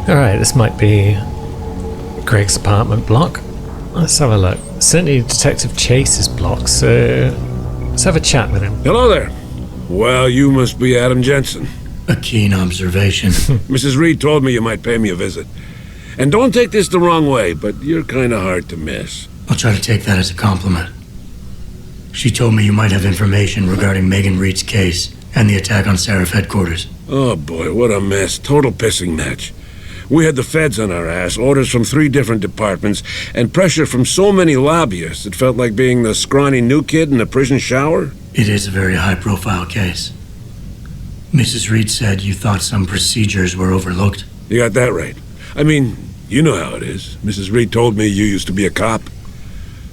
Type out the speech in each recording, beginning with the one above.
Alright, this might be Greg's apartment block. Let's have a look. Certainly Detective Chase's block, so let's have a chat with him. Hello there. Well, you must be Adam Jensen. A keen observation. Mrs. Reed told me you might pay me a visit. And don't take this the wrong way, but you're kind of hard to miss. I'll try to take that as a compliment. She told me you might have information regarding Megan Reed's case and the attack on Seraph headquarters. Oh boy, what a mess. Total pissing match. We had the feds on our ass, orders from 3 different departments, and pressure from so many lobbyists it felt like being the scrawny new kid in a prison shower. It is a very high-profile case. Mrs. Reed said you thought some procedures were overlooked. You got that right. I mean, you know how it is. Mrs. Reed told me you used to be a cop.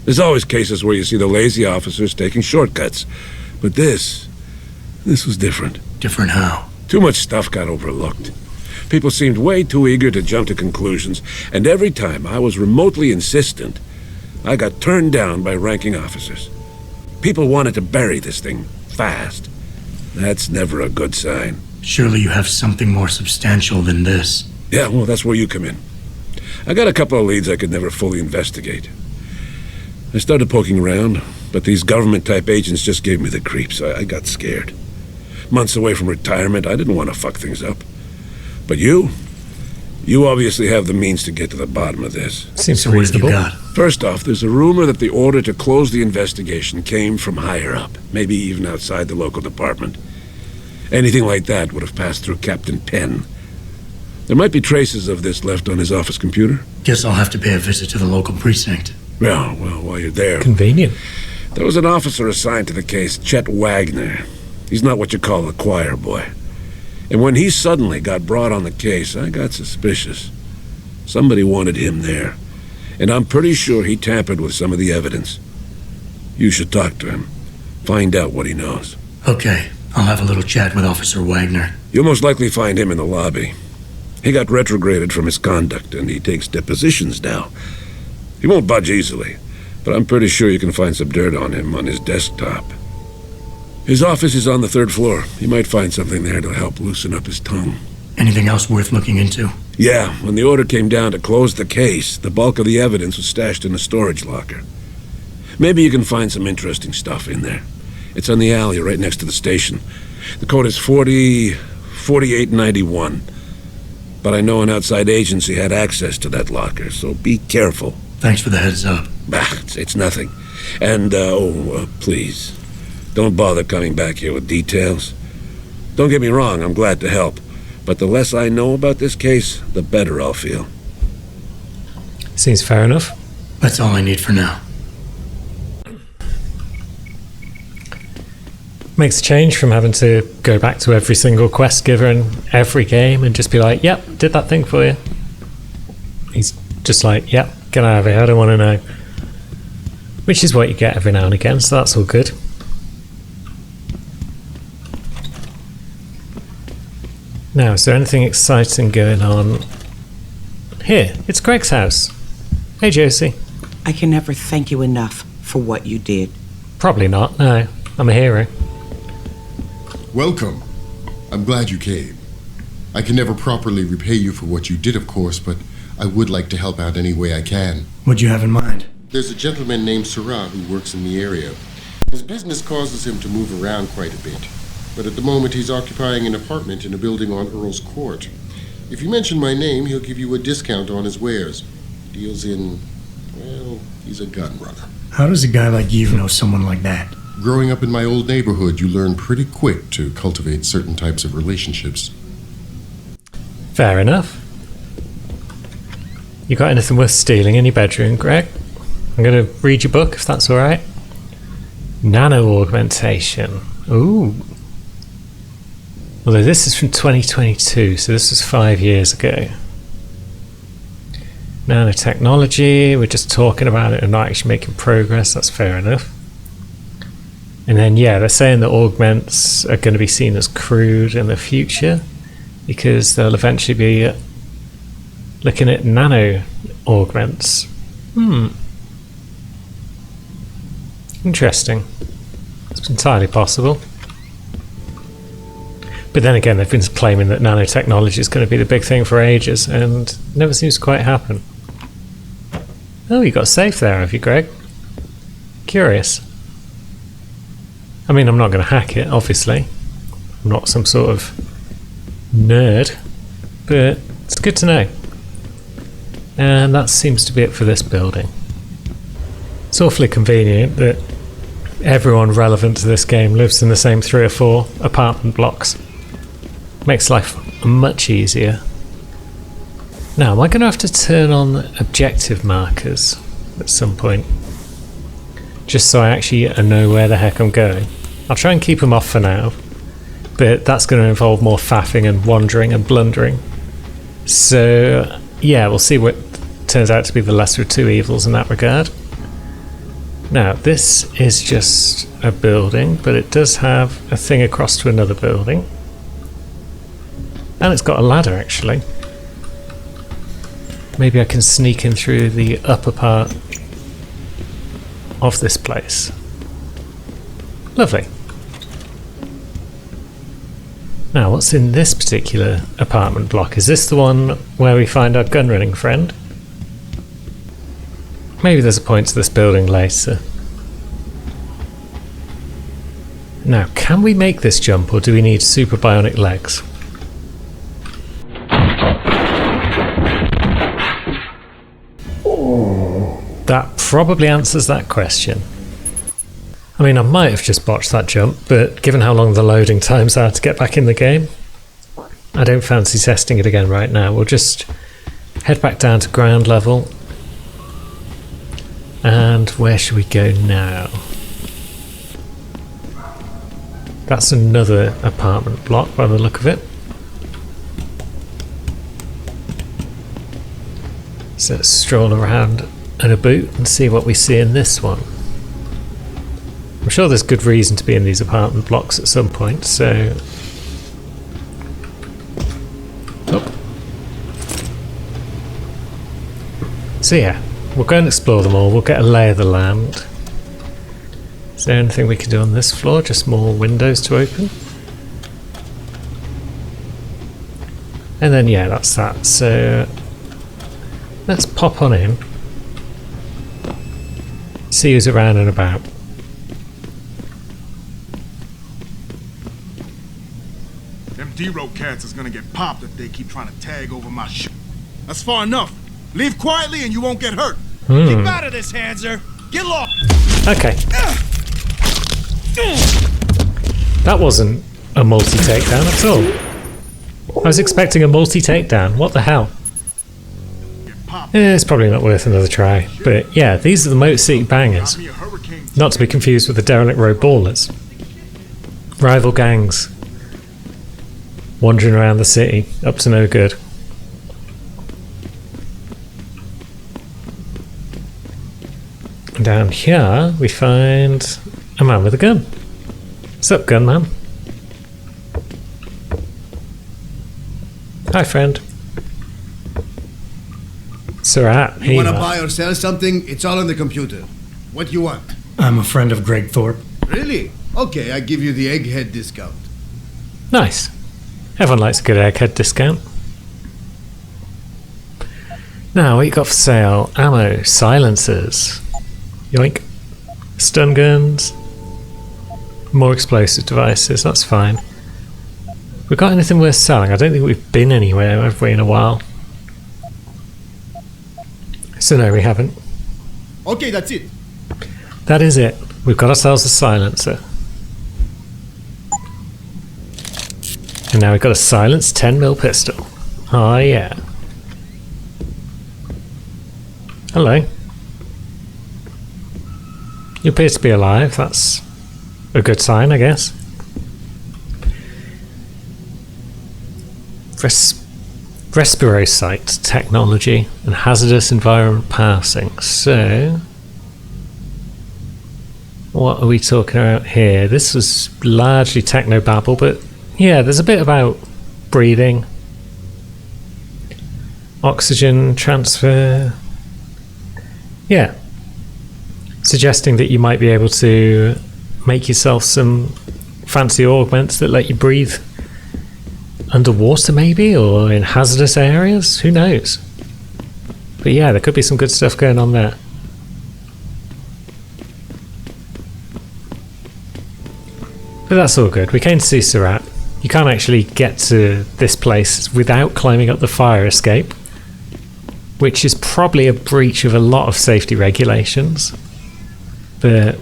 There's always cases where you see the lazy officers taking shortcuts. But this was different. Different how? Too much stuff got overlooked. People seemed way too eager to jump to conclusions, and every time I was remotely insistent, I got turned down by ranking officers. People wanted to bury this thing fast. That's never a good sign. Surely you have something more substantial than this. Yeah, well, that's where you come in. I got a couple of leads I could never fully investigate. I started poking around, but these government-type agents just gave me the creeps. I got scared. Months away from retirement, I didn't want to fuck things up. But you obviously have the means to get to the bottom of this. Seems So what have you reasonable. got? First off, there's a rumor that the order to close the investigation came from higher up, maybe even outside the local department. Anything like that would have passed through Captain Penn. There might be traces of this left on his office computer. Guess I'll have to pay a visit to the local precinct. Well, while you're there, Convenient. there was an officer assigned to the case, Chet Wagner. He's not what you call a choir boy. And when he suddenly got brought on the case, I got suspicious. Somebody wanted him there. And I'm pretty sure he tampered with some of the evidence. You should talk to him. Find out what he knows. Okay, I'll have a little chat with Officer Wagner. You'll most likely find him in the lobby. He got retrograded from his conduct, and he takes depositions now. He won't budge easily, but I'm pretty sure you can find some dirt on him on his desktop. His office is on the 3rd floor. You might find something there to help loosen up his tongue. Anything else worth looking into? Yeah, when the order came down to close the case, the bulk of the evidence was stashed in a storage locker. Maybe you can find some interesting stuff in there. It's on the alley right next to the station. The code is 4891. But I know an outside agency had access to that locker, so be careful. Thanks for the heads up. Bah, it's nothing. And, please, don't bother coming back here with details. Don't get me wrong, I'm glad to help. But the less I know about this case, the better I'll feel. Seems fair enough. That's all I need for now. Makes a change from having to go back to every single quest giver in every game and just be like, yep, did that thing for you. He's just like, yep, get out of here, I don't want to know. Which is what you get every now and again, so that's all good. Now, is there anything exciting going on here? It's Greg's house. Hey, Josie. I can never thank you enough for what you did. Probably not, no. I'm a hero. Welcome. I'm glad you came. I can never properly repay you for what you did, of course, but I would like to help out any way I can. What'd you have in mind? There's a gentleman named Sarah who works in the area. His business causes him to move around quite a bit, but at the moment he's occupying an apartment in a building on Earl's Court. If you mention my name, he'll give you a discount on his wares. Deals in, well, he's a gun runner. How does a guy like you know someone like that? Growing up in my old neighborhood, you learn pretty quick to cultivate certain types of relationships. Fair enough. You got anything worth stealing in your bedroom, Greg? I'm going to read your book, if that's alright. Nano augmentation. Ooh. Although this is from 2022, so this was 5 years ago. Nanotechnology, we're just talking about it and not actually making progress, that's fair enough. And then, yeah, they're saying that augments are going to be seen as crude in the future because they'll eventually be looking at nano augments. Interesting. It's entirely possible. But then again, they've been claiming that nanotechnology is going to be the big thing for ages, and never seems to quite happen. Oh, you got a safe there, have you, Greg? Curious. I mean, I'm not going to hack it, obviously. I'm not some sort of nerd, but it's good to know. And that seems to be it for this building. It's awfully convenient that everyone relevant to this game lives in the same 3 or 4 apartment blocks. Makes life much easier. Now, am I going to have to turn on objective markers at some point? Just so I actually know where the heck I'm going. I'll try and keep them off for now, but that's going to involve more faffing and wandering and blundering. So, yeah, we'll see what turns out to be the lesser of 2 evils in that regard. Now, this is just a building, but it does have a thing across to another building. And it's got a ladder, actually. Maybe I can sneak in through the upper part of this place. Lovely. Now, what's in this particular apartment block? Is this the one where we find our gun-running friend? Maybe there's a point to this building later. Now, can we make this jump, or do we need super bionic legs? That probably answers that question. I mean, I might have just botched that jump, but given how long the loading times are to get back in the game, I don't fancy testing it again right now. We'll just head back down to ground level. And where should we go now? That's another apartment block by the look of it. So let's stroll around in a boot and see what we see in this one. I'm sure there's good reason to be in these apartment blocks at some point, so... Oh. So yeah, we'll go and explore them all, we'll get a lay of the land. Is there anything we can do on this floor? Just more windows to open? And then yeah, that's that, so... Let's pop on in. See who's around and about. Them D-Row cats is gonna get popped if they keep trying to tag over my shit. That's far enough. Leave quietly and you won't get hurt. Keep out of this, Hanser. Get lost. Okay. That wasn't a multi-takedown at all. I was expecting a multi-takedown. What the hell? It's probably not worth another try. But yeah, these are the Motor City Bangers. Not to be confused with the Derelict Road Ballers. Rival gangs. Wandering around the city, up to no good. And down here we find a man with a gun. What's up, gunman? Hi, friend. Surat, You want to buy or sell something? It's all on the computer. What you want? I'm a friend of Greg Thorpe. Really? Okay, I give you the egghead discount. Nice. Everyone likes a good egghead discount. Now, what you got for sale? Ammo, silencers. Yoink. Stun guns. More explosive devices, that's fine. We got anything worth selling? I don't think we've been anywhere, have we, in a while? So no, we haven't. Okay, that's it. That is it. We've got ourselves a silencer. And now we've got a silenced 10mm pistol. Oh yeah. Hello. You appear to be alive. That's a good sign, I guess. Respirosite technology and hazardous environment passing. So, what are we talking about here? This was largely technobabble, but yeah, there's a bit about breathing, oxygen transfer. Yeah, suggesting that you might be able to make yourself some fancy augments that let you breathe underwater maybe, or in hazardous areas, who knows. But yeah, there could be some good stuff going on there. But that's all good. We came to see Surat. You can't actually get to this place without climbing up the fire escape, which is probably a breach of a lot of safety regulations. But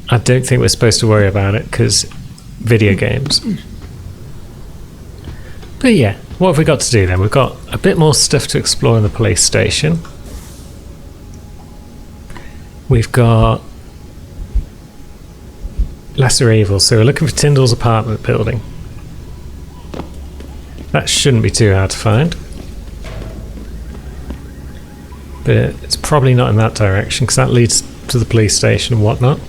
I don't think we're supposed to worry about it because video games. But yeah, what have we got to do then? We've got a bit more stuff to explore in the police station. We've got lesser evil, so we're looking for Tyndall's apartment building. That shouldn't be too hard to find. But it's probably not in that direction because that leads to the police station and whatnot.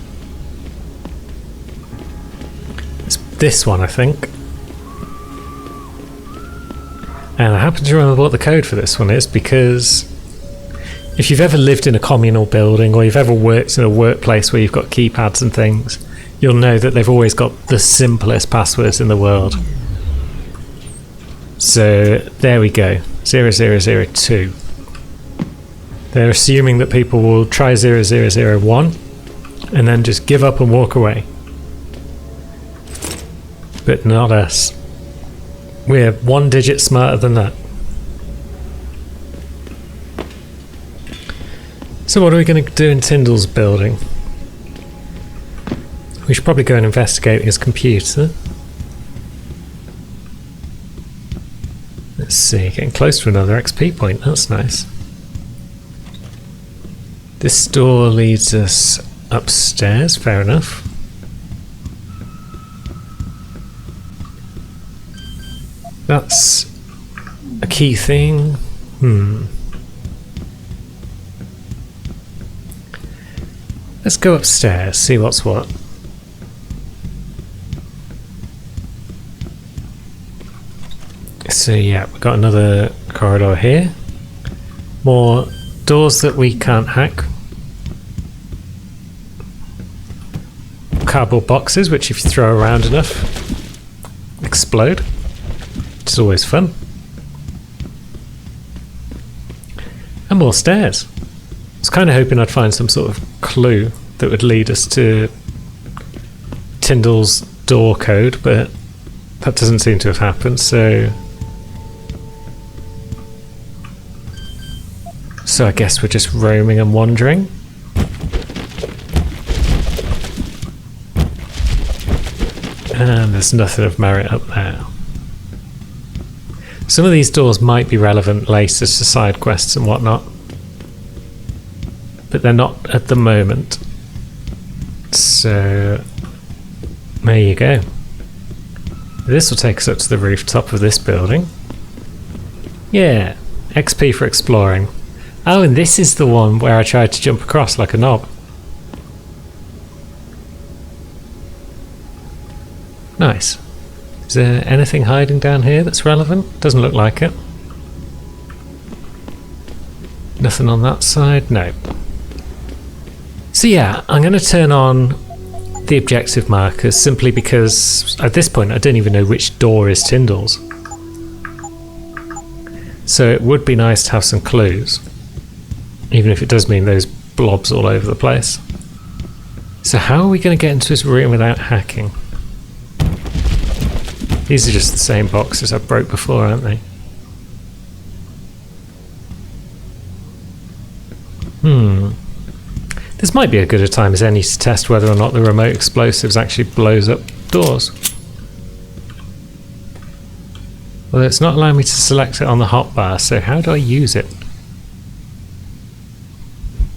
It's this one, I think. And I happen to remember what the code for this one is because if you've ever lived in a communal building or you've ever worked in a workplace where you've got keypads and things, you'll know that they've always got the simplest passwords in the world. So there we go, 0002. They're assuming that people will try 0001 and then just give up and walk away. But not us. We're one digit smarter than that. So what are we going to do in Tyndall's building? We should probably go and investigate his computer. Let's see, getting close to another XP point, that's nice. This door leads us upstairs, fair enough. That's a key thing. Let's go upstairs, see what's what. So yeah, we've got another corridor here. More doors that we can't hack. Cardboard boxes, which if you throw around enough, explode. It's always fun. And more stairs. I was kind of hoping I'd find some sort of clue that would lead us to Tyndall's door code, but that doesn't seem to have happened, so I guess we're just roaming and wandering. And there's nothing of merit up there. Some of these doors might be relevant later to side quests and whatnot, but they're not at the moment. So there you go. This will take us up to the rooftop of this building. Yeah, XP for exploring. Oh, and this is the one where I tried to jump across like a knob. Nice. Is there anything hiding down here that's relevant? Doesn't look like it. Nothing on that side? No. So yeah, I'm going to turn on the objective markers simply because at this point I don't even know which door is Tyndall's. So it would be nice to have some clues, even if it does mean those blobs all over the place. So how are we going to get into this room without hacking? These are just the same boxes I broke before, aren't they? This might be as good a time as any to test whether or not the remote explosives actually blows up doors. Well, it's not allowing me to select it on the hotbar, so how do I use it?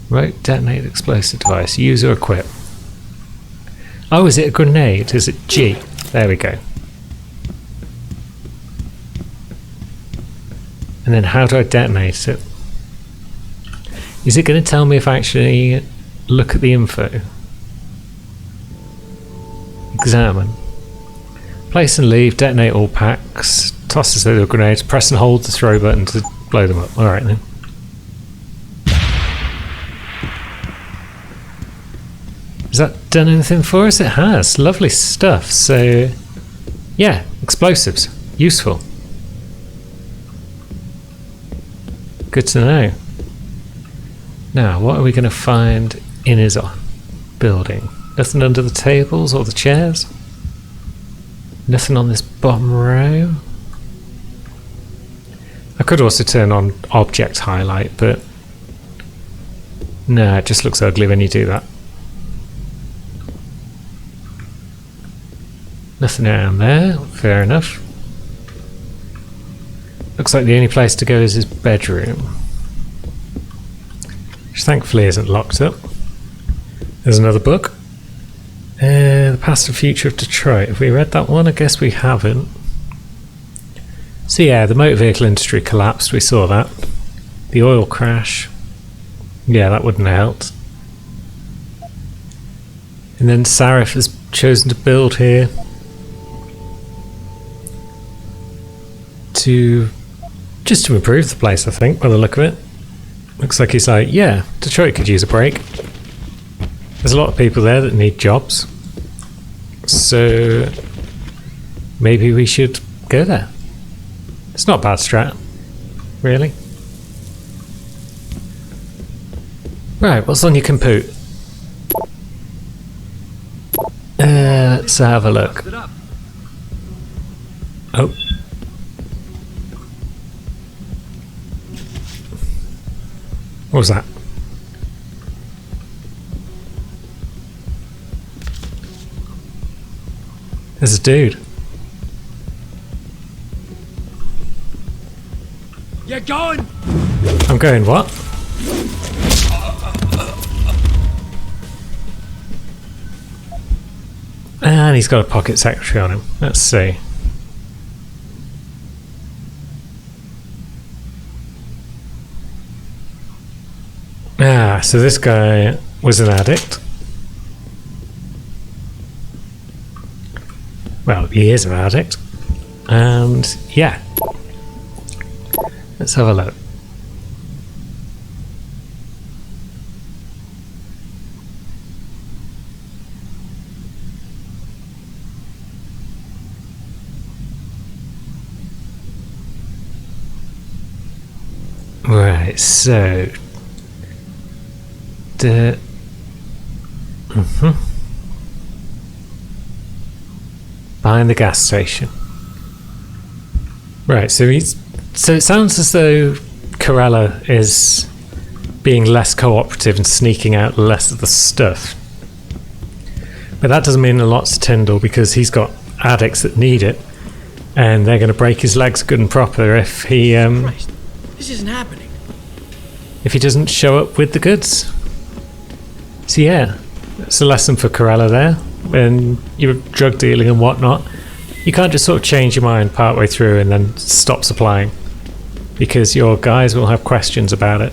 Remote detonate explosive device. Use or equip. Oh, is it a grenade? Is it G? There we go. And then how do I detonate it? Is it going to tell me if I actually look at the info? Examine. Place and leave, detonate all packs, toss the little grenades, press and hold the throw button to blow them up. Alright then. Has that done anything for us? It has. Lovely stuff. So, yeah, explosives. Useful. Good to know. Now, what are we going to find in his building? Nothing under the tables or the chairs? Nothing on this bottom row? I could also turn on object highlight, but no, it just looks ugly when you do that. Nothing around there, fair enough. Looks like the only place to go is his bedroom, which thankfully isn't locked up. There's another book. The Past and Future of Detroit. Have we read that one? I guess we haven't. So yeah, the motor vehicle industry collapsed, we saw that. The oil crash. Yeah, that wouldn't have helped. And then Sarif has chosen to build here just to improve the place, I think, by the look of it. Looks like he's like, yeah, Detroit could use a break. There's a lot of people there that need jobs. So maybe we should go there. It's not a bad strat, really. Right, what's on your compute? Let's have a look. Oh. What was that? There's a dude. You're going! I'm going what? And he's got a pocket secretary on him. Let's see. Ah, so this guy was an addict. Well, he is an addict. And yeah. Let's have a look. Right, so behind the gas station. Right, so it sounds as though Corella is being less cooperative and sneaking out less of the stuff. But that doesn't mean a lot to Tyndall, because he's got addicts that need it, and they're going to break his legs good and proper if he Christ, this isn't happening. if he doesn't show up with the goods. So yeah, it's a lesson for Corella there. When you're drug dealing and whatnot, you can't just sort of change your mind partway through and then stop supplying, because your guys will have questions about it.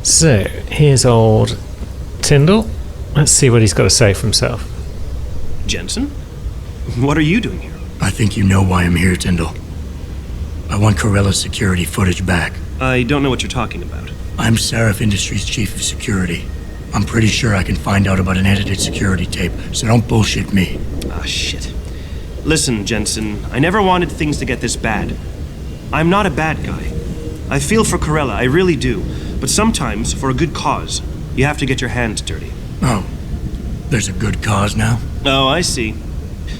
So here's old Tyndall. Let's see what he's got to say for himself. Jensen? What are you doing here? I think you know why I'm here, Tyndall. I want Corella's security footage back. I don't know what you're talking about. I'm Sarif Industries' chief of security. I'm pretty sure I can find out about an edited security tape, so don't bullshit me. Ah, shit. Listen, Jensen, I never wanted things to get this bad. I'm not a bad guy. I feel for Corella, I really do. But sometimes, for a good cause, you have to get your hands dirty. Oh, there's a good cause now? Oh, I see.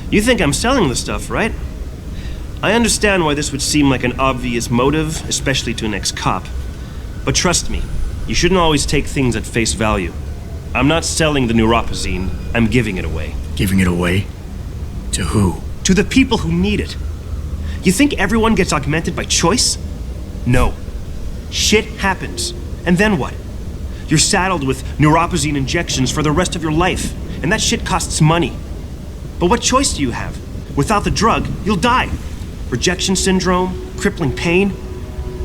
You think I'm selling the stuff, right? I understand why this would seem like an obvious motive, especially to an ex-cop. But trust me, you shouldn't always take things at face value. I'm not selling the neuropazine, I'm giving it away. Giving it away? To who? To the people who need it. You think everyone gets augmented by choice? No. Shit happens. And then what? You're saddled with neuropazine injections for the rest of your life, and that shit costs money. But what choice do you have? Without the drug, you'll die. Rejection syndrome, crippling pain.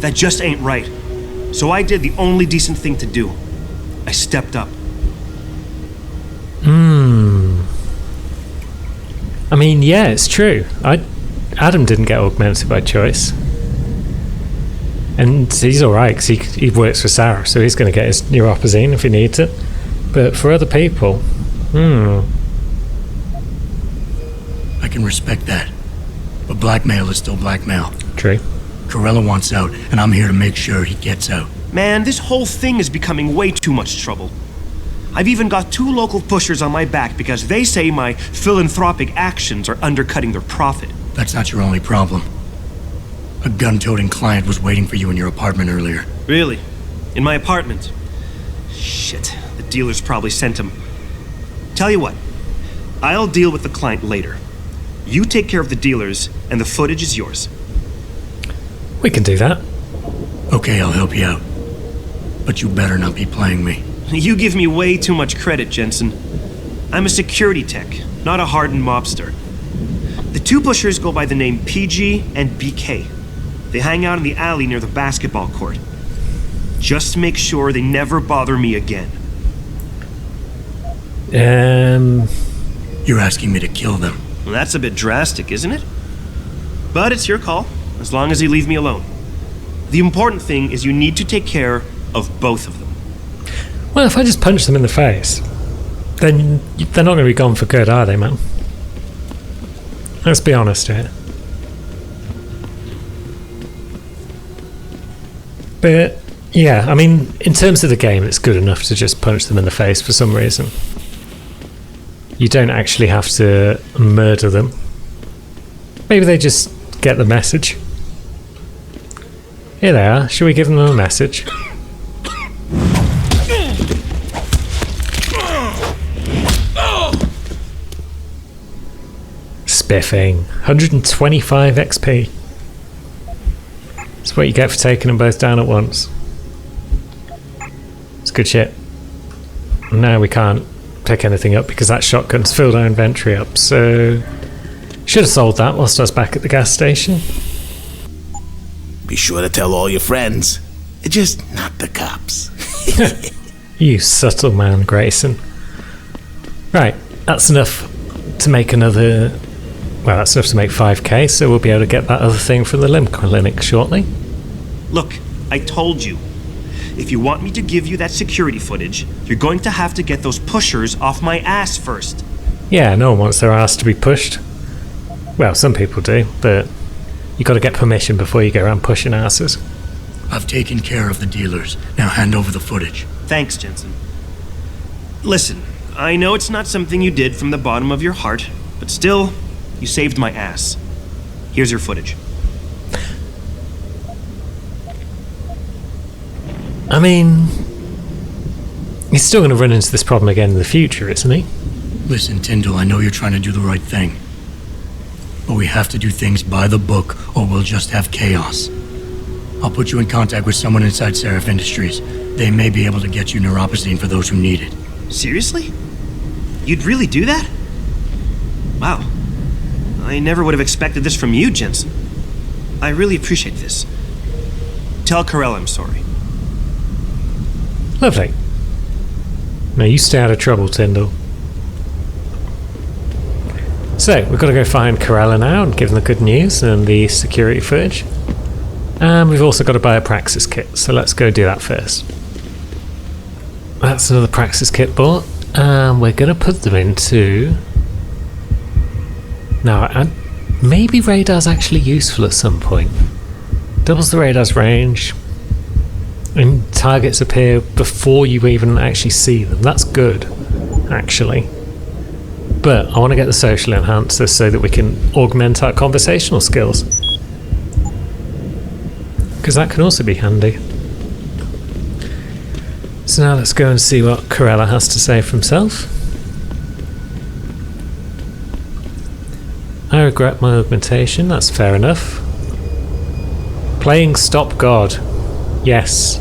That just ain't right. So I did the only decent thing to do. I stepped up. I mean, yeah, it's true. Adam didn't get augmented by choice. And he's alright, because he works for Sarah, so he's going to get his neuropazine if he needs it. But for other people, I can respect that. But blackmail is still blackmail. True. Corella wants out, and I'm here to make sure he gets out. Man, this whole thing is becoming way too much trouble. I've even got 2 local pushers on my back because they say my philanthropic actions are undercutting their profit. That's not your only problem. A gun-toting client was waiting for you in your apartment earlier. Really? In my apartment? Shit, the dealers probably sent him. Tell you what, I'll deal with the client later. You take care of the dealers, and the footage is yours. We can do that. Okay, I'll help you out. But you better not be playing me. You give me way too much credit, Jensen. I'm a security tech, not a hardened mobster. The 2 pushers go by the name PG and BK. They hang out in the alley near the basketball court. Just make sure they never bother me again. You're asking me to kill them. Well, that's a bit drastic, isn't it? But it's your call, as long as you leave me alone. The important thing is you need to take care of both of them. Well, if I just punch them in the face, then they're not going to be gone for good, are they, man? Let's be honest here. But, yeah, I mean, in terms of the game, it's good enough to just punch them in the face for some reason. You don't actually have to murder them. Maybe they just get the message. Here they are. Should we give them a message? Spiffing. 125 XP. That's what you get for taking them both down at once. It's good shit. Now we can't pick anything up because that shotgun's filled our inventory up, so should have sold that whilst I was back at the gas station. Be sure to tell all your friends. Just not the cops. You subtle man, Grayson. Right, that's enough to make another... Well, that's enough to make 5k, so we'll be able to get that other thing from the limb clinic shortly. Look, I told you. If you want me to give you that security footage, you're going to have to get those pushers off my ass first. Yeah, no one wants their ass to be pushed. Well, some people do, but you got to get permission before you go around pushing asses. I've taken care of the dealers. Now hand over the footage. Thanks, Jensen. Listen, I know it's not something you did from the bottom of your heart, but still, you saved my ass. Here's your footage. I mean, he's still going to run into this problem again in the future, isn't he? Listen, Tyndall, I know you're trying to do the right thing. But we have to do things by the book, or we'll just have chaos. I'll put you in contact with someone inside Seraph Industries. They may be able to get you neuropozyne for those who need it. Seriously? You'd really do that? Wow. I never would have expected this from you, Jensen. I really appreciate this. Tell Corella I'm sorry. Lovely. Now you stay out of trouble, Tyndall. So, we've got to go find Corella now and give them the good news and the security footage. And we've also got to buy a Praxis kit, so let's go do that first. That's another Praxis kit bought, and we're going to put them into... Now, maybe radar's actually useful at some point. Doubles the radar's range, and targets appear before you even actually see them. That's good, actually. But I want to get the social enhancer so that we can augment our conversational skills. Because that can also be handy. So now let's go and see what Corella has to say for himself. I regret my augmentation, that's fair enough. Playing Stop God. Yes.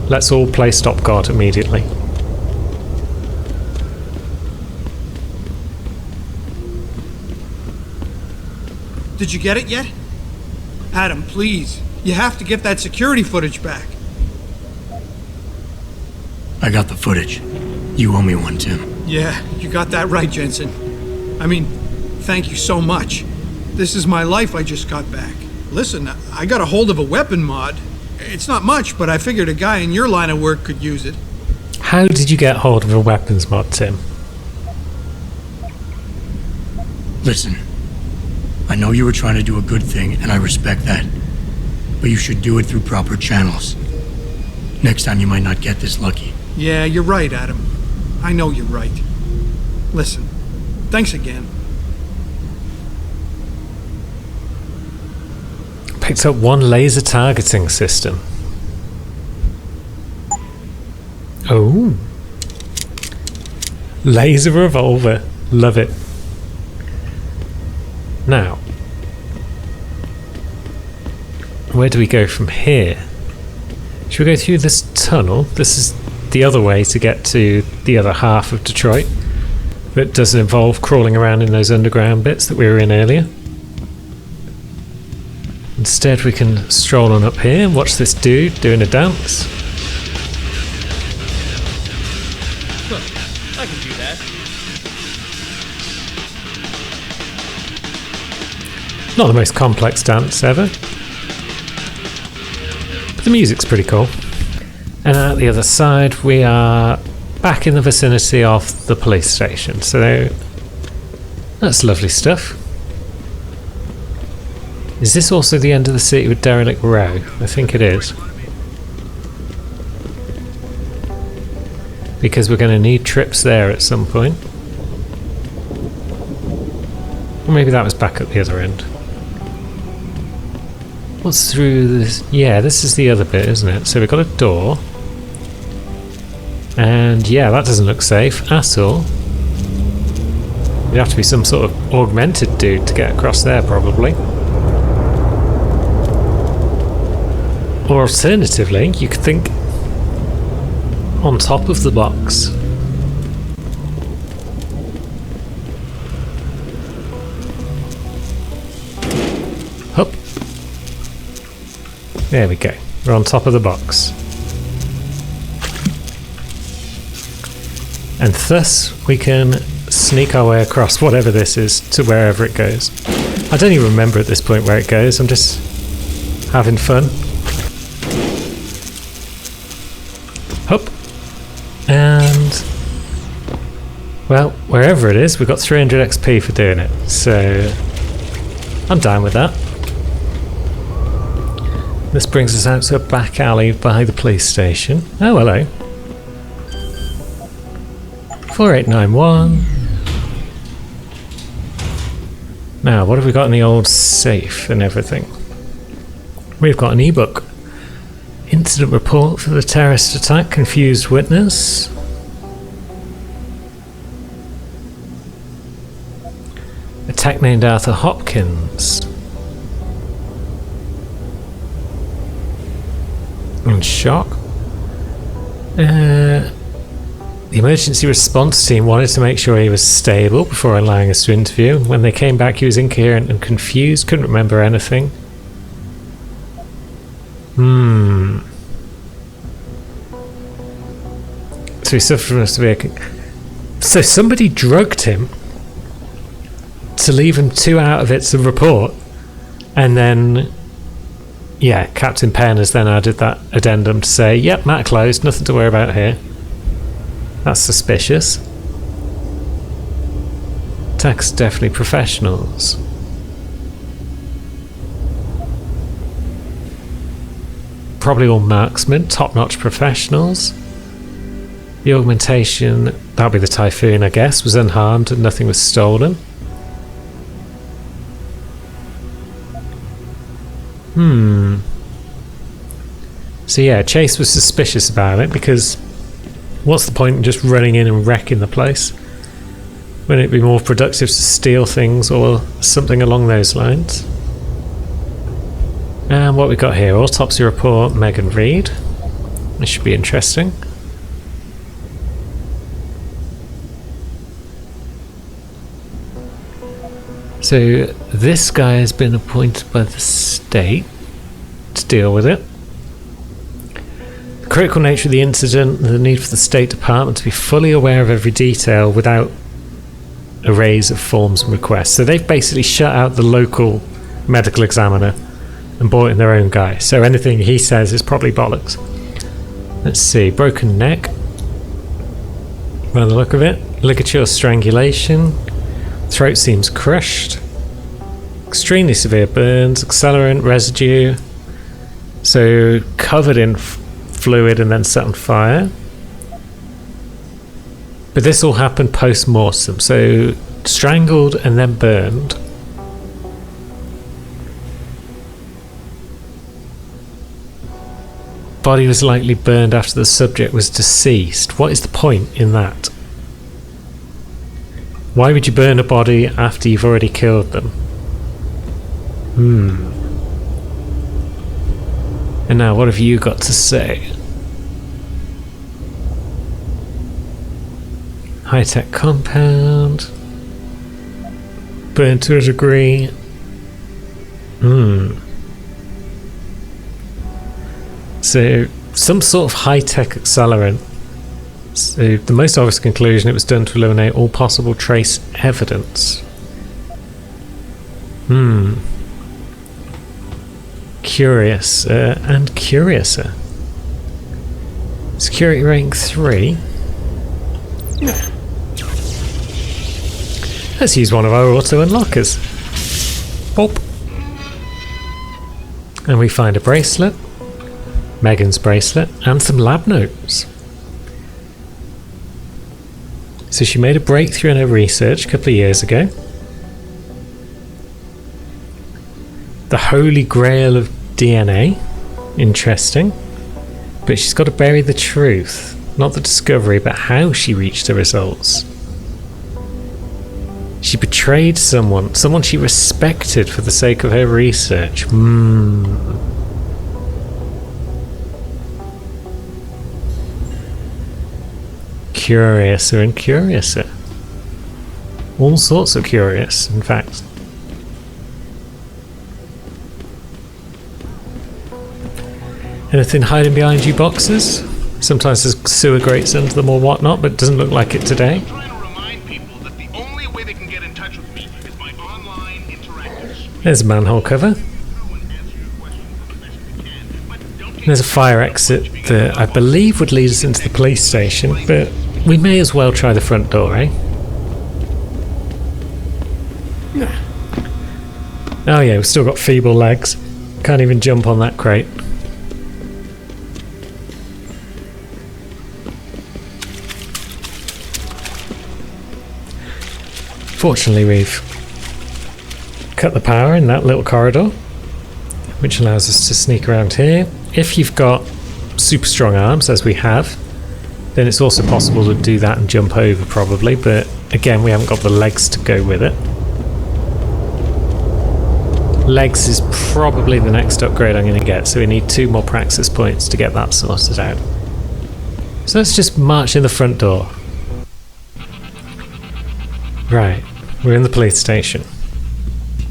Let's all play Stop God immediately. Did you get it yet? Adam, please. You have to get that security footage back. I got the footage. You owe me one, Tim. Yeah, you got that right, Jensen. I mean, thank you so much. This is my life I just got back. Listen, I got a hold of a weapon mod. It's not much, but I figured a guy in your line of work could use it. How did you get hold of a weapons mod, Tim? Listen, I know you were trying to do a good thing, and I respect that. But you should do it through proper channels. Next time you might not get this lucky. Yeah, you're right, Adam. I know you're right. Listen, thanks again. Picked up one laser targeting system. Oh. Laser revolver. Love it. Now, where do we go from here? Should we go through this tunnel? This is the other way to get to the other half of Detroit. But it doesn't involve crawling around in those underground bits that we were in earlier. Instead, we can stroll on up here and watch this dude doing a dance. I can do that. Not the most complex dance ever. But the music's pretty cool. And at the other side, we are back in the vicinity of the police station. So that's lovely stuff. Is this also the end of the city with Derelict Row? I think it is. Because we're going to need trips there at some point. Or maybe that was back at the other end. What's through this? Yeah, this is the other bit, isn't it? So we've got a door. And yeah, that doesn't look safe at all. You'd have to be some sort of augmented dude to get across there, probably. Or alternatively, you could think on top of the box. Hup. There we go. We're on top of the box. And thus we can sneak our way across whatever this is to wherever it goes. I don't even remember at this point where it goes. I'm just having fun. Hup. And well, wherever it is, we've got 300 XP for doing it. So I'm down with that. This brings us out to a back alley by the police station. Oh, hello. 4891. Now, what have we got in the old safe and everything? We've got an ebook. Incident report for the terrorist attack, confused witness. A tech named Arthur Hopkins. In shock. The emergency response team wanted to make sure he was stable before allowing us to interview. When they came back, he was incoherent and confused, couldn't remember anything. So he suffered from a severe... So somebody drugged him to leave him 2 out of its report, and then... Yeah, Captain Penn has then added that addendum to say, yep, matter closed, nothing to worry about here. That's suspicious. Attack's definitely professionals. Probably all marksmen, top-notch professionals. The augmentation, that'll be the Typhoon, I guess, was unharmed and nothing was stolen. So yeah, Chase was suspicious about it because what's the point in just running in and wrecking the place? Wouldn't it be more productive to steal things or something along those lines? And what we got here, autopsy report, Megan Reed. This should be interesting. So this guy has been appointed by the state to deal with it. The critical nature of the incident, the need for the State Department to be fully aware of every detail without arrays of forms and requests. So they've basically shut out the local medical examiner and brought in their own guy. So anything he says is probably bollocks. Let's see, broken neck. By the look of it. Ligature strangulation. Throat seems crushed. extremely severe burns, accelerant, residue. So covered in fluid and then set on fire. But this all happened post-mortem, so strangled and then burned. Body was likely burned after the subject was deceased. What is the point in that? Why would you burn a body after you've already killed them? And now what have you got to say? High-tech compound. Burned to a degree. So, some sort of high-tech accelerant. So, the most obvious conclusion, it was done to eliminate all possible trace evidence. Curious, and curiouser. Security rating 3. Let's use one of our auto unlockers. Pop. And we find a bracelet. Megan's bracelet, and some lab notes. So she made a breakthrough in her research a couple of years ago. The Holy Grail of DNA. Interesting. But she's got to bury the truth. Not the discovery, but how she reached the results. She betrayed someone she respected for the sake of her research. Curiouser and curiouser. All sorts of curious, in fact. Anything hiding behind you boxes? Sometimes there's sewer grates under them or whatnot, but it doesn't look like it today. There's a manhole cover. There's a fire exit that I believe would lead us into the police station, but we may as well try the front door, eh? Oh yeah, we've still got feeble legs. Can't even jump on that crate. Fortunately, we've cut the power in that little corridor, which allows us to sneak around here. If you've got super strong arms, as we have, then it's also possible to do that and jump over probably, but again, we haven't got the legs to go with it. Legs is probably the next upgrade I'm going to get, so we need 2 more praxis points to get that sorted out. So let's just march in the front door. Right, we're in the police station.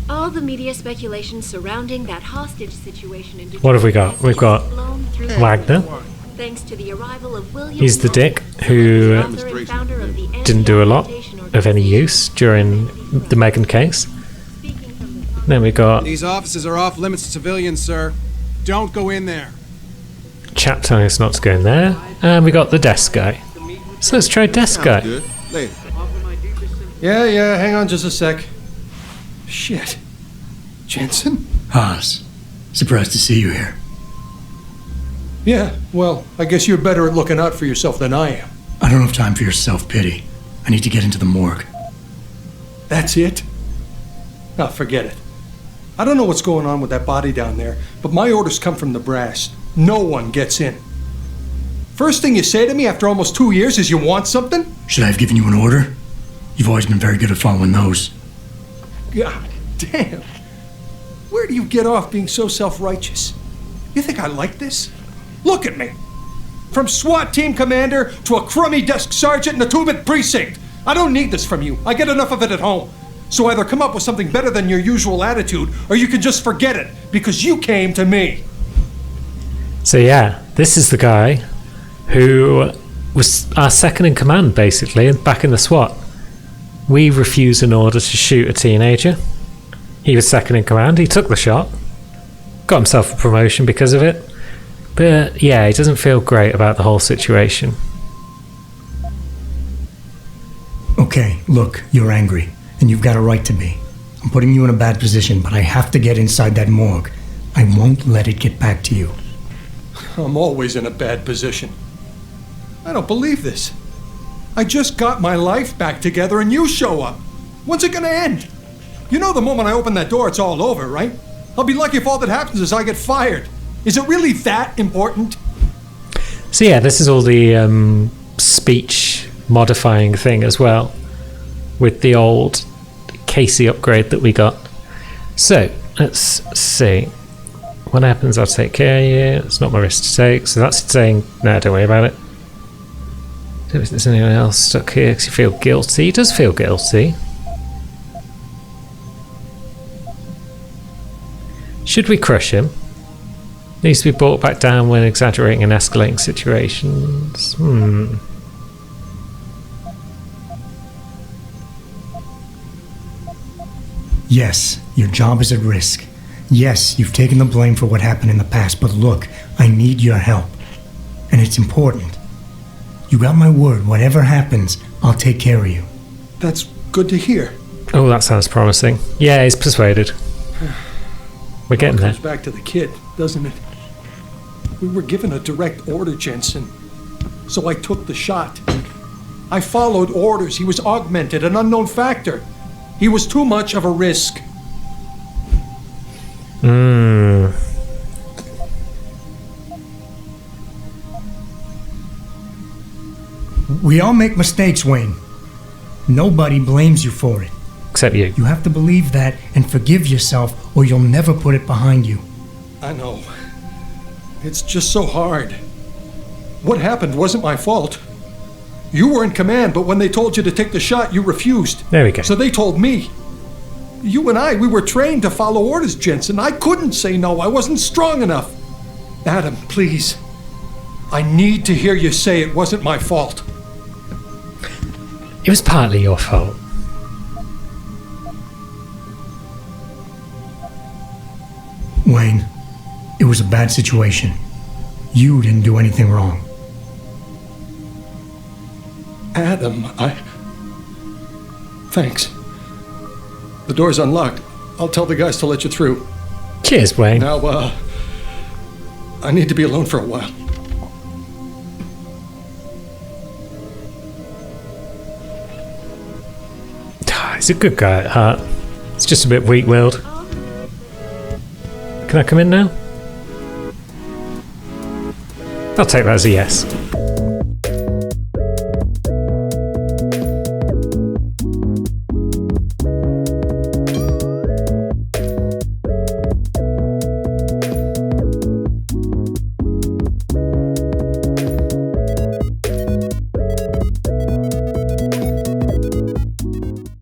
All the media speculation surrounding that hostage situation in Detroit. What have we got? We've got Wagner. Thanks to the arrival of William. He's the dick who didn't do a lot of any use during the Megan case. Then we got These offices are off limits to civilians, sir. Don't go in there. chap telling us not to go in there. And we got the desk guy. So let's try desk guy. Yeah, hang on just a sec. Shit. Jensen? Haas, surprised to see you here. Yeah, well, I guess you're better at looking out for yourself than I am. I don't have time for your self-pity. I need to get into the morgue. That's it? Oh, forget it. I don't know what's going on with that body down there, but my orders come from the brass. No one gets in. First thing you say to me after almost 2 years is you want something? Should I have given you an order? You've always been very good at following those. God damn. Where do you get off being so self-righteous? You think I like this? Look at me. From SWAT team commander to a crummy desk sergeant in the Tubman precinct. I don't need this from you. I get enough of it at home. So either come up with something better than your usual attitude, or you can just forget it, because you came to me. So yeah, this is the guy who was our second in command, basically, back in the SWAT. We refused an order to shoot a teenager. He was second in command, he took the shot. Got himself a promotion because of it. But yeah, he doesn't feel great about the whole situation. Okay, look, you're angry, and you've got a right to be. I'm putting you in a bad position, but I have to get inside that morgue. I won't let it get back to you. I'm always in a bad position. I don't believe this. I just got my life back together and you show up. When's it gonna end? You know the moment I open that door, it's all over, right? I'll be lucky if all that happens is I get fired. Is it really that important? So yeah, this is all the speech modifying thing as well, with the old Casey upgrade that we got. So let's see what happens. I'll take care of you. It's not my risk to take. So that's saying no, don't worry about it. Don't know if there's anyone else stuck here because you feel guilty. He does feel guilty. Should we crush him? Needs to be brought back down when exaggerating and escalating situations. Yes, your job is at risk. Yes, you've taken the blame for what happened in the past, but look, I need your help. And it's important. You got my word, whatever happens, I'll take care of you. That's good to hear. Oh, that sounds promising. Yeah, he's persuaded. We're getting there. It goes back to the kid, doesn't it? We were given a direct order, Jensen. So I took the shot. I followed orders. He was augmented, an unknown factor. He was too much of a risk. We all make mistakes, Wayne. Nobody blames you for it. Except you. You have to believe that and forgive yourself, or you'll never put it behind you. I know. It's just so hard. What happened wasn't my fault. You were in command, but when they told you to take the shot, you refused. There we go. So they told me. You and I, we were trained to follow orders, Jensen. I couldn't say no. I wasn't strong enough. Adam, please. I need to hear you say it wasn't my fault. It was partly your fault. Wayne, it was a bad situation. You didn't do anything wrong. Adam, Thanks. The door's unlocked. I'll tell the guys to let you through. Cheers, Wayne. Now, I need to be alone for a while. He's a good guy at heart. It's just a bit weak-willed. Can I come in now? I'll take that as a yes.